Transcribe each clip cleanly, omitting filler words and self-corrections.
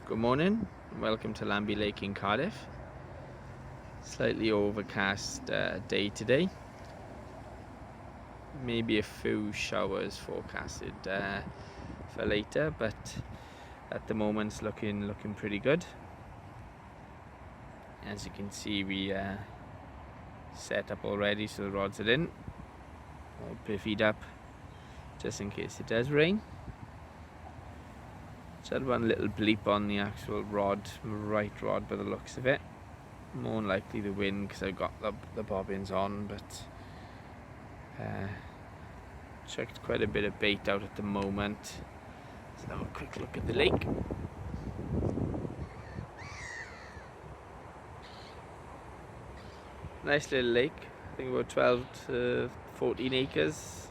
Good morning, welcome to Lamby Lake in Cardiff. Slightly overcast day today. Maybe a few showers forecasted for later, but at the moment it's looking pretty good. As you can see, we set up already, so the rods are in, all piffied up just in case it does rain. Just had one little bleep on the actual rod, right rod by the looks of it. More than likely the wind because I've got the bobbins on, but checked quite a bit of bait out at the moment. Let's have a quick look at the lake. Nice little lake, I think about 12 to 14 acres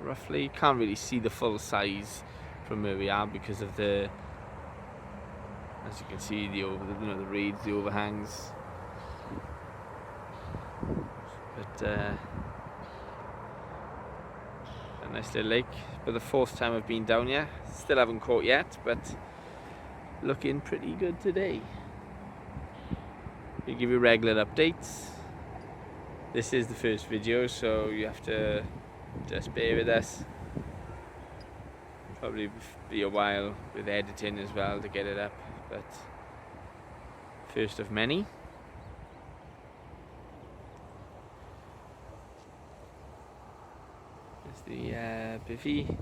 roughly. Can't really see the full size from where we are because of the, as you can see, the reeds, the overhangs. But a nice little lake. But the fourth time I've been down here, still haven't caught yet, but looking pretty good today. We give you regular updates. This is the first video, so you have to just bear with us. Probably be a while with editing as well to get it up, but first of many. There's the Biffy.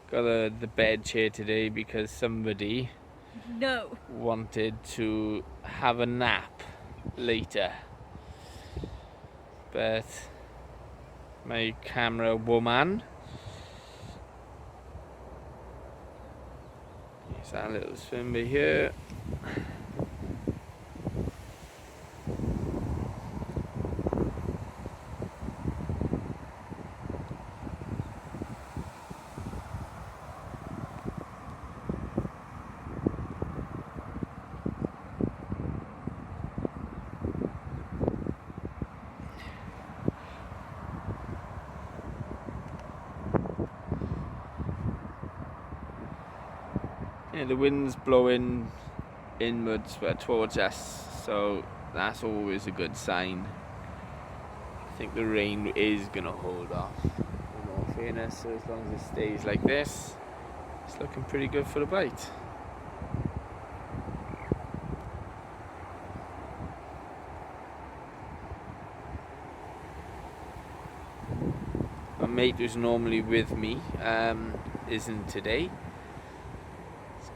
Got the bed chair today because somebody wanted to have a nap later, but my camera woman, here's our little swimmer here. Yeah, the wind's blowing inwards towards us, so that's always a good sign. I think the rain is gonna hold off, in all fairness, so as long as it stays like this, it's looking pretty good for the bite. My mate who's normally with me isn't today.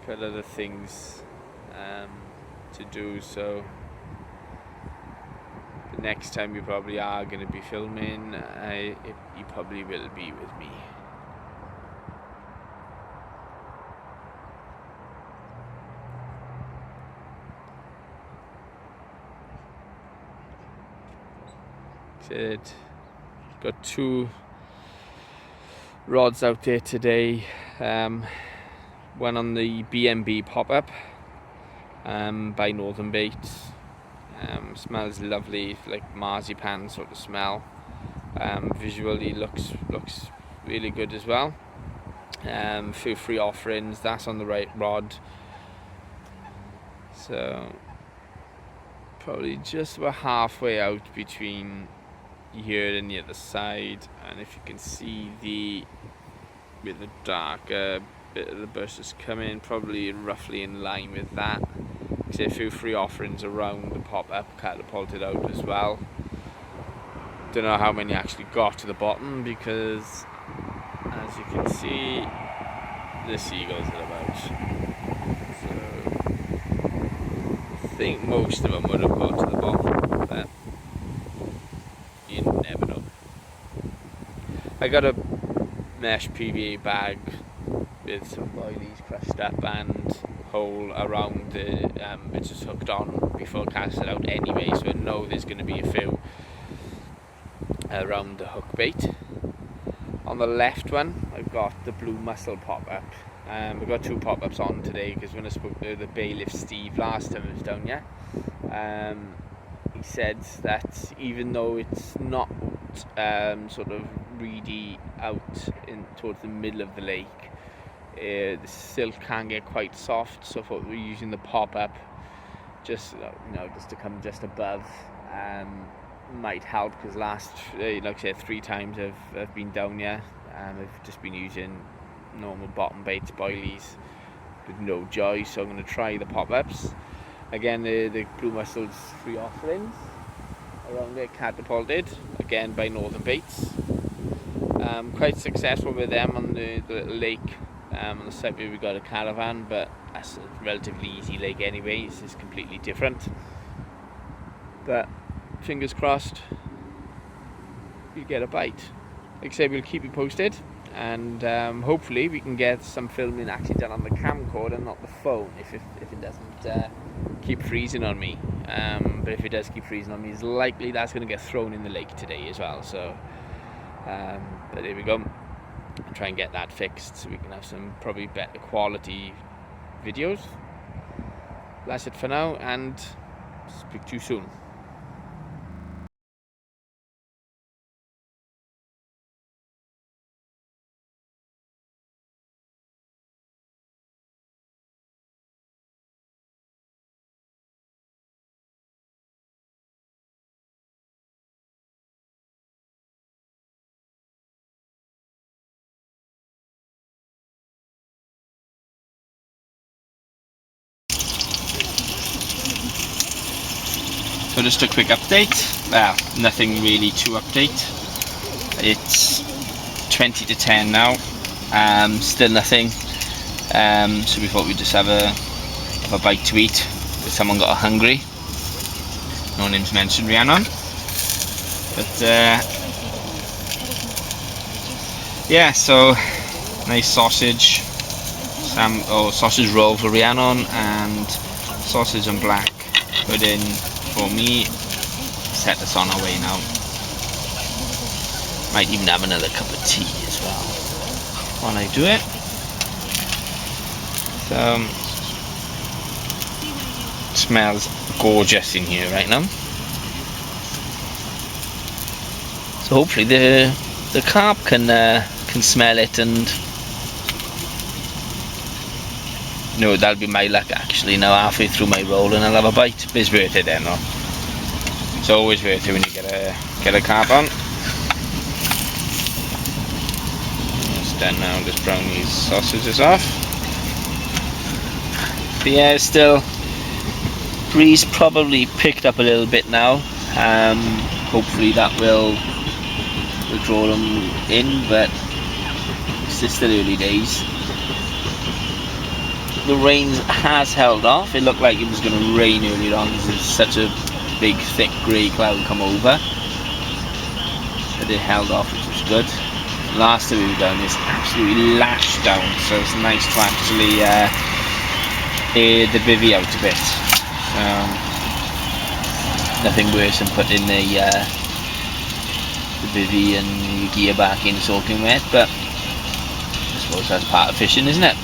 Got other things to do, so the next time you probably are going to be filming, you probably will be with me. Good. Got two rods out there today. One on the B&B pop-up by Northern Baits. Smells lovely, like marzipan sort of smell. Visually looks really good as well. Few free offerings, that's on the right rod. So probably just about halfway out between here and the other side. And if you can see with the darker bit of the bushes coming, probably roughly in line with that. There's a few free offerings around the pop-up, catapulted out as well. Don't know how many actually got to the bottom because, as you can see, the seagulls are about. So I think most of them would have got to the bottom, but you never know. I got a mesh PVA bag with some boilies crushed up and hole around the which is hooked on before casting out anyway, so I know there's going to be a few around the hook bait. On the left one I've got the blue mussel pop-up. We've got two pop-ups on today because when I spoke to the bailiff Steve last time I was down here, he said that even though it's not sort of reedy out towards the middle of the lake, The silk can get quite soft, so we're using the pop-up just just to come just above. Might help, because last like I said 3 times I've been down here, and I've just been using normal bottom baits, boilies, with no joy. So I'm going to try the pop-ups again. The blue mussels 3 offerings around there, catapulted again by Northern Baits. Quite successful with them on the little lake. On the side where we got a caravan, but that's a relatively easy lake anyway. It's just completely different. But fingers crossed you get a bite. Like I said, we'll keep you posted, and hopefully we can get some filming actually done on the camcorder, not the phone, if it doesn't keep freezing on me. But if it does keep freezing on me, it's likely that's going to get thrown in the lake today as well. So but there we go. I'll try and get that fixed so we can have some probably better quality videos. That's it for now, and speak to you soon. So just a quick update. Well, nothing really to update. It's 20 to 10 now. Still nothing. So we thought we'd just have a bite to eat. Someone got hungry. No names mentioned, Rhiannon. But yeah, so nice sausage. Sausage roll for Rhiannon, and sausage and black pudding for me. Set us on our way now. Might even have another cup of tea as well while I do it. So smells gorgeous in here right now. So hopefully the carp can smell it, and no, that'll be my luck actually. Now halfway through my roll and I'll have a bite. But it's worth it then, though. It's always worth it when you get a carp on. It's done now. Just brown these sausages off. But yeah, still breeze probably picked up a little bit now. Hopefully that will draw them in, but it's still early days. The rain has held off. It looked like it was going to rain earlier on because there's such a big thick grey cloud come over, but it held off, which was good. Last time we were down, it's absolutely lashed down, so it's nice to actually air the bivvy out a bit. Nothing worse than putting the bivvy and your gear back in soaking wet, but I suppose that's part of fishing, isn't it?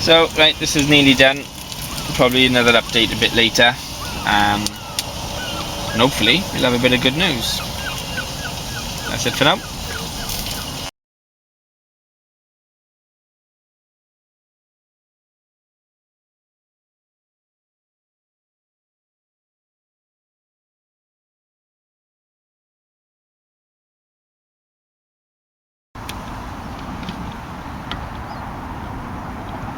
So, right, this is nearly done. Probably another update a bit later. And hopefully we'll have a bit of good news. That's it for now.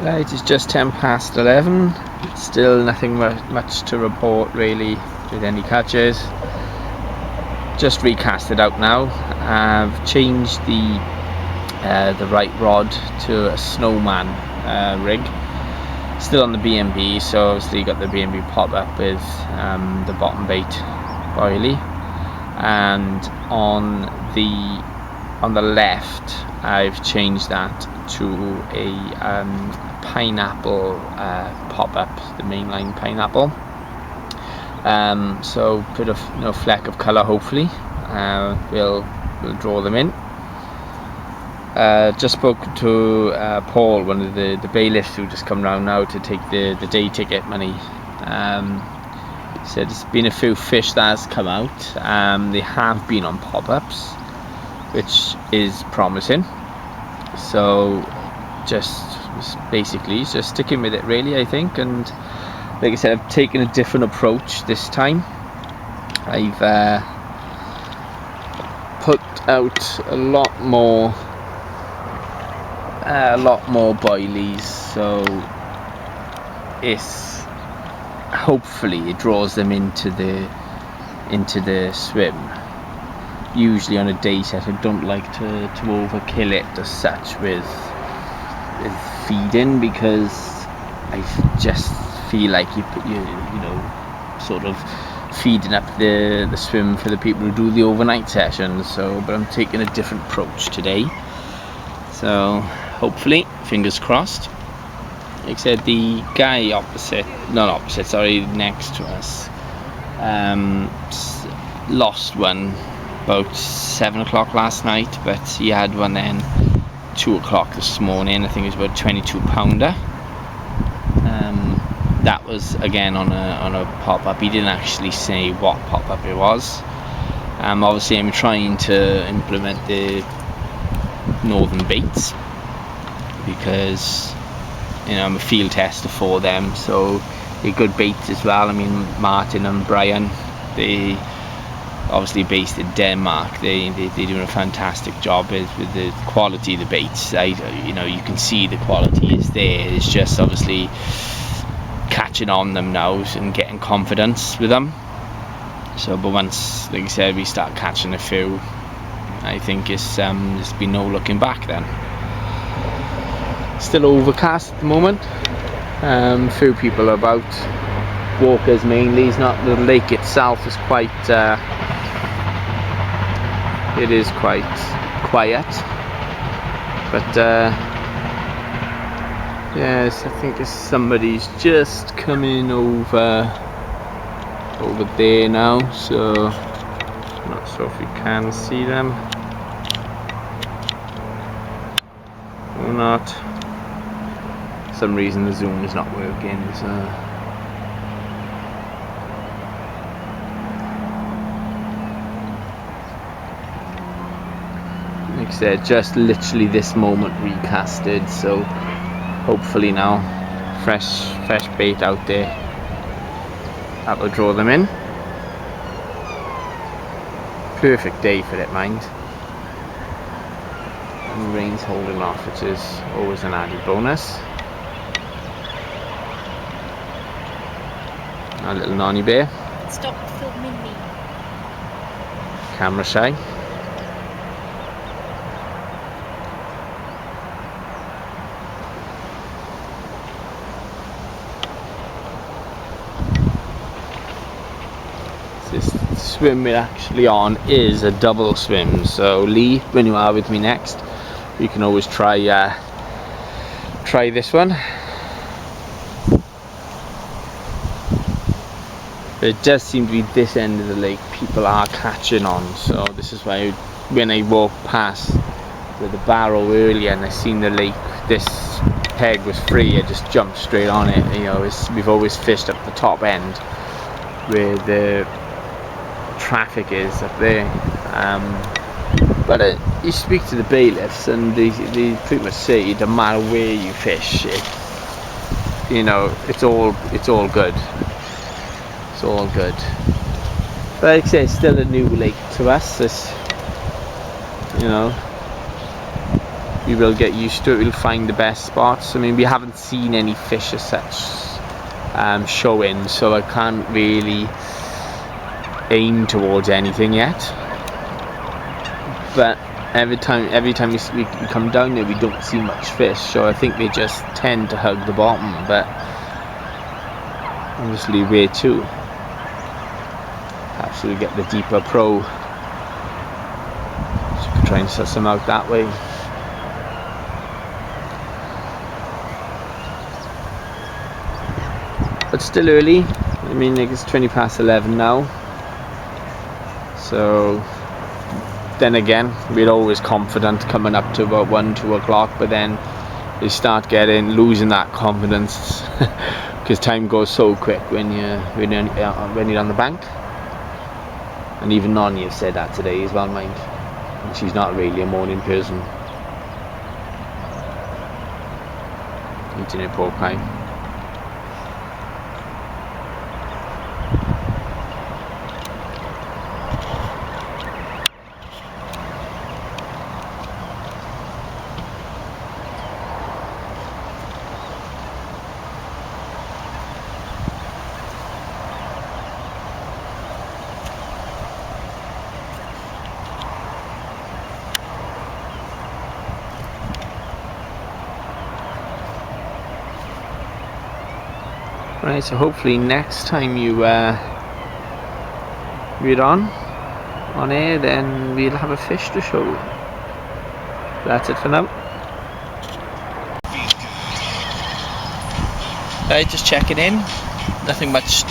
Right, it's just 11. Still nothing much to report really with any catches. Just recast it out now. I've changed the right rod to a snowman rig. Still on the B&B, so obviously you got the B&B pop up with the bottom bait boilie, and on the left I've changed that to a pineapple pop-up, the mainline pineapple. So put a fleck of colour, hopefully we'll draw them in. Just spoke to Paul, one of the bailiffs who just come round now to take the day ticket money. Said there's been a few fish that has come out. They have been on pop-ups, which is promising. So just basically just sticking with it really, I think. And like I said, I've taken a different approach this time. I've put out a lot more boilies, so it's hopefully it draws them into the swim. Usually on a day set, I don't like to overkill it as such with feeding, because I just feel like you know, sort of feeding up the swim for the people who do the overnight sessions. So, but I'm taking a different approach today. So hopefully, fingers crossed. Like I said, the guy next to us, lost one about 7 o'clock last night, but he had one then 2 o'clock this morning. I think it was about 22 pounder. That was again on a pop-up. He didn't actually say what pop-up it was. Obviously I'm trying to implement the northern baits, because you know I'm a field tester for them, so they're good baits as well. I mean, Martin and Brian, they obviously based in Denmark, they're doing a fantastic job with the quality of the baits. You know, you can see the quality is there. It's just obviously catching on them now and getting confidence with them. So, but once, like I said, we start catching a few, I think there's been no looking back then. Still overcast at the moment. Few people about, walkers mainly. It's not, the lake itself is quite it is quite quiet, but yes, I think somebody's just coming over there now, so I'm not sure if you can see them or not. For some reason the zoom is not working, so like I said, just literally this moment recasted, so hopefully now fresh bait out there, that will draw them in. Perfect day for it, mind. And the rain's holding off, which is always an added bonus. Our little nonny bear. Stop filming me. Camera shy. This swim we're actually on is a double swim, so Lee, when you are with me next, you can always try this one. But it does seem to be this end of the lake people are catching on, so this is why when I walked past with the barrow earlier and I seen the lake, this peg was free, I just jumped straight on it. You know, we've always fished up the top end where the traffic is up there, but you speak to the bailiffs and they pretty much say it doesn't matter where you fish, you know, it's all good. It's all good. But like I say, it's still a new lake to us. It's, you know, we will get used to it. We'll find the best spots. I mean, we haven't seen any fish as such showing, so I can't really aim towards anything yet. But every time we come down there, we don't see much fish, so I think they just tend to hug the bottom, but obviously where to? Perhaps we'll get the deeper pro, so we can try and suss them out that way. But still early. I mean, like, it's 20 past 11 now. So then again, we're always confident coming up to about 1-2 o'clock, but then you start losing that confidence because time goes so quick when you're on the bank. And even Nonny has said that today as well, mind. And she's not really a morning person. eating your pork pie. Right, so hopefully next time we're on air, then we'll have a fish to show you. That's it for now. Right, just checking in. Nothing much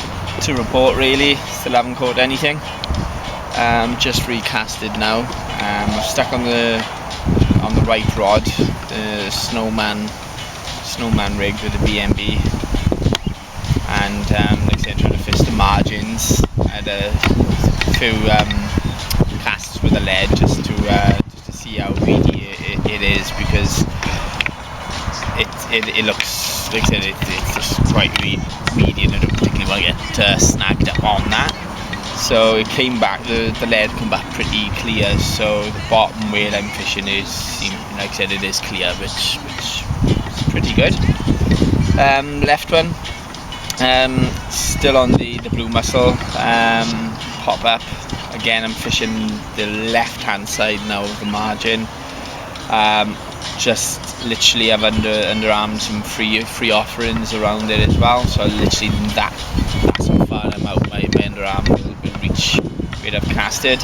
to report really. Still haven't caught anything. Just recasted now. I've stuck on the right rod, the snowman rig with the BMB. And like I said, trying to fish the margins. I had a few casts with a lead just to see how weedy it is, because it looks, like I said, it's just quite weedy, and I don't particularly want to get snagged up on that. So it came back, the lead came back pretty clear. So the bottom whale I'm fishing is, like I said, it is clear, which is pretty good. Left one. Still on the blue mussel, pop up again. I'm fishing the left hand side now of the margin. Just literally have underarmed some free offerings around it as well, so literally that's how far I'm out. My underarm will reach where I've casted.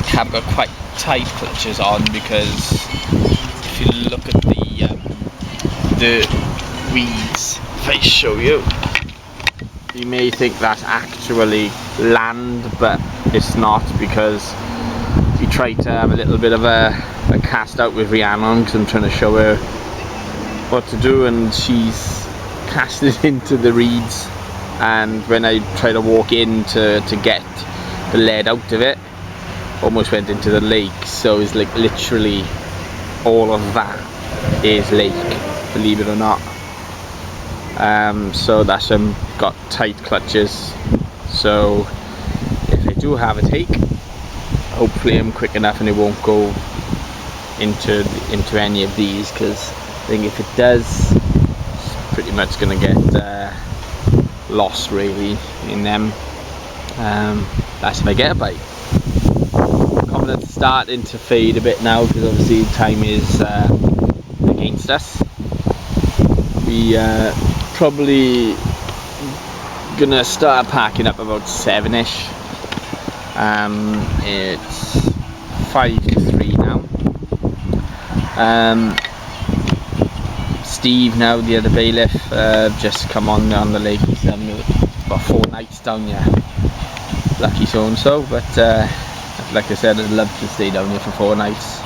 Have got quite tight clutches on, because if you look at the weeds, if I show you, you may think that's actually land, but it's not, because we tried to have a little bit of a cast out with Rhiannon, because I'm trying to show her what to do, and she's casted into the reeds, and when I try to walk in to get the lead out of it, almost went into the lake. So it's like literally all of that is lake, believe it or not. So that's got tight clutches. So if I do have a take, hopefully I'm quick enough and it won't go into any of these, because I think if it does, it's pretty much going to get lost really in them. That's if I get a bite. Confidence starting to fade a bit now, because obviously time is against us. We probably gonna start packing up about 7ish. It's 5 to 3 now. Steve, now the other bailiff, just come on the lake. He's about 4 nights down here. Lucky so and so, but like I said, I'd love to stay down here for 4 nights.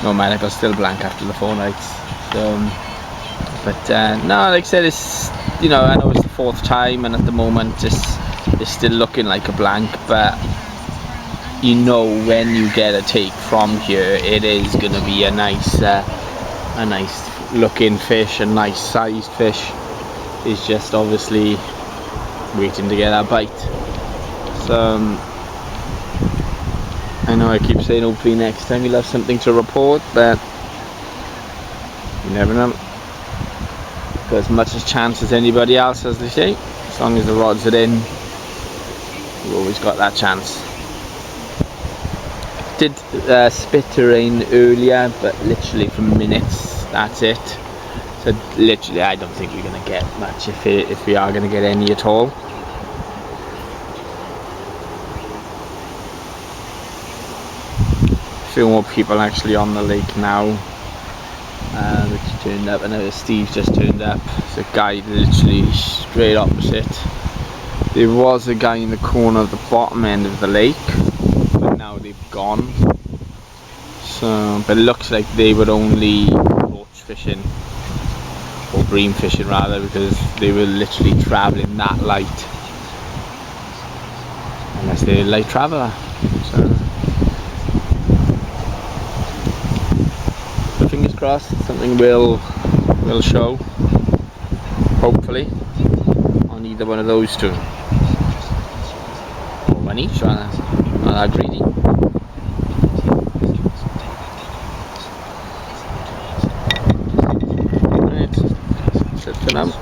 No medical, still blank after the 4 nights. So, but no, like I said, it's, I know it's the 4th time, and at the moment it's still looking like a blank, but when you get a take from here, it is going to be a nice looking fish, a nice sized fish. It's just obviously waiting to get that bite. So I know I keep saying hopefully next time we'll have something to report, but you never know. Got as much as chance as anybody else, as they say. As long as the rods are in, you've always got that chance. Did spit to rain earlier, but literally for minutes, that's it. So literally I don't think we're going to get much, if we are going to get any at all. A few more people actually on the lake now, which turned up. I know Steve just turned up. There's a guy literally straight opposite. There was a guy in the corner of the bottom end of the lake, but now they've gone. So, but it looks like they were only roach fishing, or bream fishing rather, because they were literally travelling that light, unless they're a light traveller. So crossed, something will show, hopefully, on either one of those two. More money, not that greedy. Right, that's it for now.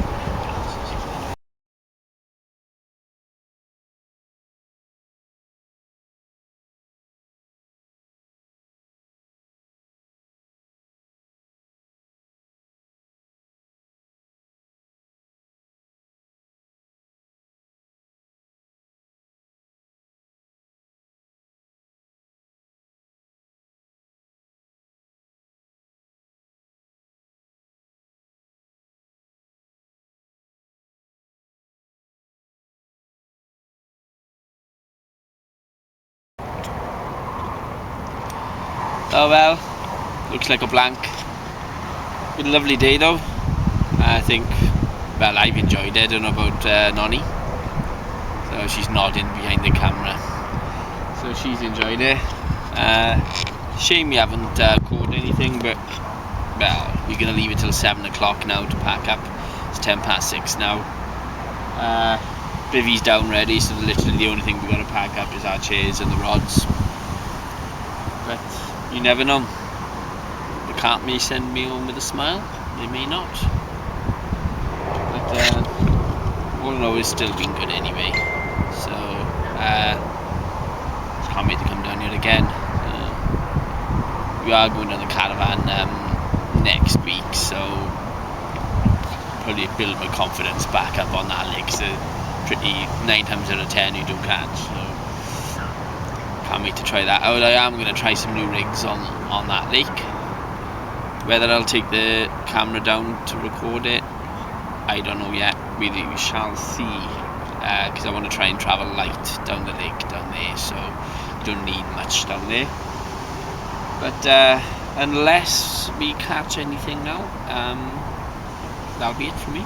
Oh well, looks like a blank. Been a lovely day though. I think, well, I've enjoyed it. I don't know about Nonny. So she's nodding behind the camera. So she's enjoyed it. Shame we haven't caught anything, but well, we're going to leave it till 7 o'clock now to pack up. It's 6:10 now. Bivvy's down ready, so literally the only thing we've got to pack up is our chairs and the rods. But you never know. They can't may send me home with a smile. They may not. But all in all, it's still been good anyway. So can't wait to come down here again. We are going on the caravan next week, so probably build my confidence back up on that lake. So pretty 9 times out of 10 you do catch. So can't wait to try that out. I am going to try some new rigs on that lake. Whether I'll take the camera down to record it, I don't know yet. We shall see. Because I want to try and travel light down the lake down there, so you don't need much down there. But unless we catch anything now, that'll be it for me.